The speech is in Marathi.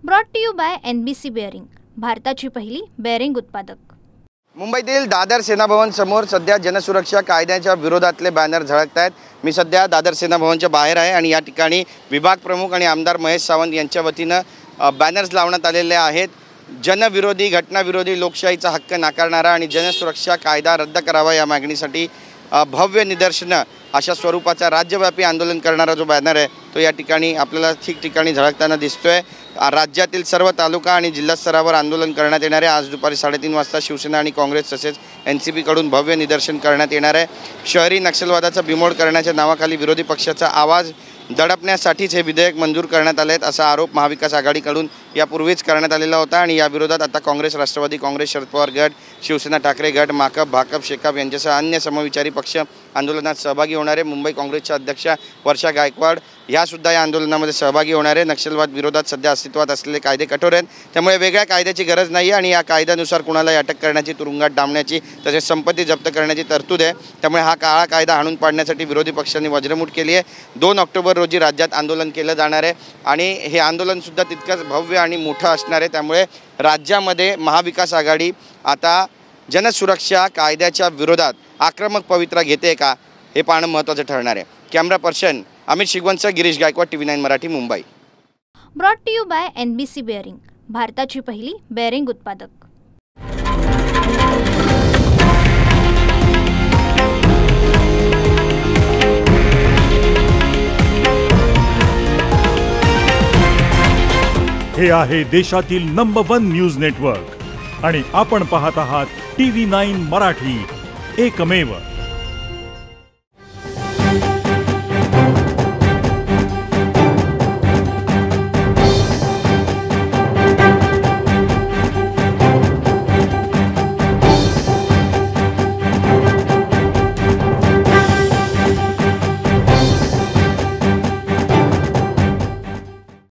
Brought to you by NBC bearing, भारताची पहिली बेअरिंग उत्पादक। मुंबईतील दादर सेना भवन समोर सध्या जनसुरक्षा कायद्याच्या विरोधातले बॅनर झळकत आहेत। मी सध्या दादर सेना भवनच्या बाहेर आहे आणि या ठिकाणी विभाग प्रमुख आणि आमदार महेश सावंत यांच्या वतीनं बॅनर्स लावण्यात आलेले आहेत। जनविरोधी, घटनाविरोधी, लोकशाहीचा हक्क नाकारणारा आणि जनसुरक्षा कायदा रद्द करावा या मागणीसाठी भव्य निदर्शनं अशा स्वरूपाचा राज्यव्यापी आंदोलन करणारा जो बॅनर आहे तो या ठिकाणी आपल्याला ठिकठिकाणी झळकताना दिसतोय। राज्यातील सर्व तालुका आणि जिल्हा स्तरावर आंदोलन करण्यात येणार आहे। आज दुपारी 3:30 वाजता शिवसेना आणि काँग्रेस तसेच NCP कडून भव्य निदर्शन करण्यात येणार आहे। शहरी नक्षलवादाचा बिमोड करण्याच्या नावाखाली विरोधी पक्षाचा आवाज दडपण्यासाठीच हे विधेयक मंजूर करण्यात आले असा आरोप महाविकास आघाडीकडून यापूर्वीच करण्यात आलेला होता आणि या विरोधात आता काँग्रेस, राष्ट्रवादी काँग्रेस, शरद पवार गट, शिवसेना ठाकरे गट, माकप, भाकप, शेकाप यांच्यासह अन्य समविचारी पक्ष आंदोलनात सहभागी होणार आहे। मुंबई काँग्रेसच्या अध्यक्षा वर्षा गायकवाड ह्यासुद्धा या आंदोलनामध्ये सहभागी होणार आहे। नक्षलवाद विरोधात सध्या अस्तित्वात असलेले कायदे कठोर आहेत, त्यामुळे वेगळ्या कायद्याची गरज नाही आणि या कायद्यानुसार कुणालाही अटक करण्याची, तुरुंगात डांबण्याची तसेच संपत्ती जप्त करण्याची तरतूद आहे। त्यामुळे हा काळा कायदा हाणून पाडण्यासाठी विरोधी पक्षांनी वज्रमूठ केली आहे। 2 ऑक्टोबर रोजी राज्यात आंदोलन केलं जाणार आहे आणि हे आंदोलनसुद्धा तितकंच भव्य आणि मोठं असणार आहे। त्यामुळे राज्यामध्ये महाविकास आघाडी आता जनसुरक्षा कायद्याच्या विरोधात आक्रमक पवित्रा घेते का हे पाहणं महत्त्वाचं ठरणार आहे। Camera person Amit Shigwant, Girish Gaikwad, TV9 Marathi, Mumbai. Brought to you by NBC bearing, भारताची पहिली बेअरिंग उत्पादक। हे आहे देशातील नंबर 1 न्यूज नेटवर्क आणि आपण पाहत आहात TV9 मराठी, एकमेव।